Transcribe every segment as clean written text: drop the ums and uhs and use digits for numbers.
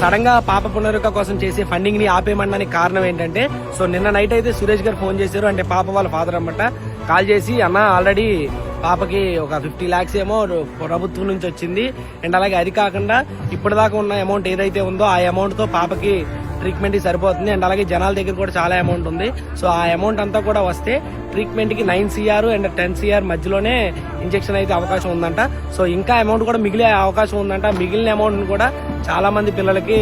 Sudden గా పాప పునరుక కోసం చేసే ఫండింగ్ ని ఆపేయమనడానికి కారణం ఏంటంటే, సో నిన్న నైట్ అయితే సురేష్ గారు ఫోన్ చేశారు. అంటే పాప వాళ్ళ ఫాదర్ అన్నమాట. కాల్ చేసి, అన్న ఆల్రెడీ పాపకి ఒక 50 lakhs ఏమో ప్రభుత్వం నుంచి వచ్చింది, అండ్ అలాగే అది కాకుండా ఇప్పటిదాకా ఉన్న అమౌంట్ ఏదైతే ఉందో ఆ అమౌంట్ తో పాపకి ట్రీట్మెంట్ కి సరిపోతుంది, అండ్ అలాగే జనాల దగ్గర కూడా చాలా అమౌంట్ ఉంది. సో ఆ అమౌంట్ అంతా కూడా వస్తే ట్రీట్మెంట్ కి 9 CR అండ్ 10 CR మధ్యలోనే ఇంజెక్షన్ అయితే అవకాశం ఉందంట. సో ఇంకా అమౌంట్ కూడా మిగిలే అవకాశం ఉందంట. మిగిలిన అమౌంట్ కూడా చాలా మంది పిల్లలకి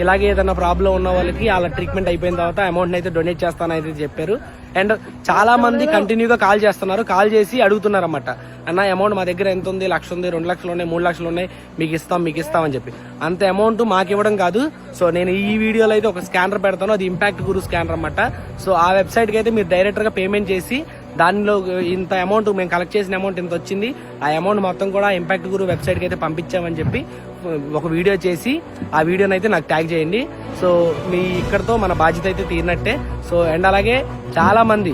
ఇలాగే ఏదైనా ప్రాబ్లం ఉన్న వాళ్ళకి అలా ట్రీట్మెంట్ అయిపోయిన తర్వాత అమౌంట్ అయితే డొనేట్ చేస్తానైతే చెప్పారు. అండ్ చాలా మంది కంటిన్యూగా కాల్ చేస్తున్నారు. కాల్ చేసి అడుగుతున్నారు అన్నమాట, అన్న అమౌంట్ మా దగ్గర ఎంత ఉంది, 1 లక్ష ఉంది, 2 లక్షలు ఉన్నాయి, 3 లక్షలు ఉన్నాయి, మీకు ఇస్తాం అని చెప్పి. అంత అమౌంట్ మాకు ఇవ్వడం కాదు. సో నేను ఈ వీడియోలో అయితే ఒక స్కానర్ పెడతాను, అది ఇంపాక్ట్ గురు స్కానర్ అన్నమాట. సో ఆ వెబ్సైట్ కి అయితే మీరు డైరెక్ట్ గా పేమెంట్ చేసి దానిలో ఇంత అమౌంట్ మేము కలెక్ట్ చేసిన అమౌంట్ ఇంత వచ్చింది, ఆ అమౌంట్ మొత్తం కూడా ఇంపాక్ట్ గురు వెబ్సైట్ కి అయితే పంపించామని చెప్పి ఒక వీడియో చేసి ఆ వీడియోని అయితే నాకు ట్యాగ్ చేయండి. సో మీ ఇక్కడతో మన బాధ్యత అయితే తీరినట్టే. సో అండ్ అలాగే చాలా మంది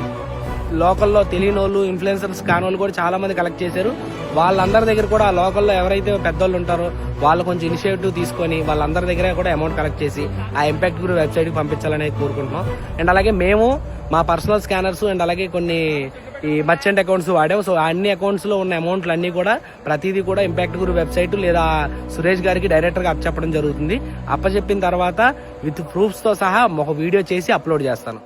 లోకల్లో తెలియని వాళ్ళు, ఇన్ఫ్లుయెన్సర్స్ కాని వాళ్ళు కూడా చాలా మంది కలెక్ట్ చేశారు. వాళ్ళందరి దగ్గర కూడా ఆ లోకల్లో ఎవరైతే పెద్దోళ్ళు ఉంటారో వాళ్ళు కొంచెం ఇనిషియేటివ్ తీసుకొని వాళ్ళందరి దగ్గర కూడా అమౌంట్ కలెక్ట్ చేసి ఆ ఇంపాక్ట్ గురు వెబ్సైట్ కి పంపించాలని కోరుకుంటున్నాం. అండ్ అలాగే మేము మా పర్సనల్ స్కానర్స్ అండ్ అలాగే కొన్ని ఈ మర్చెంట్ అకౌంట్స్ వాడాం. సో అన్ని అకౌంట్స్ లో ఉన్న అమౌంట్లు అన్ని కూడా ప్రతిదీ కూడా ఇంపాక్ట్ గురు వెబ్సైట్ లేదా సురేష్ గారికి డైరెక్టర్ గా అప్పచెప్పడం జరుగుతుంది. అప్పచెప్పిన తర్వాత విత్ ప్రూఫ్స్ తో సహా ఒక వీడియో చేసి అప్లోడ్ చేస్తాను.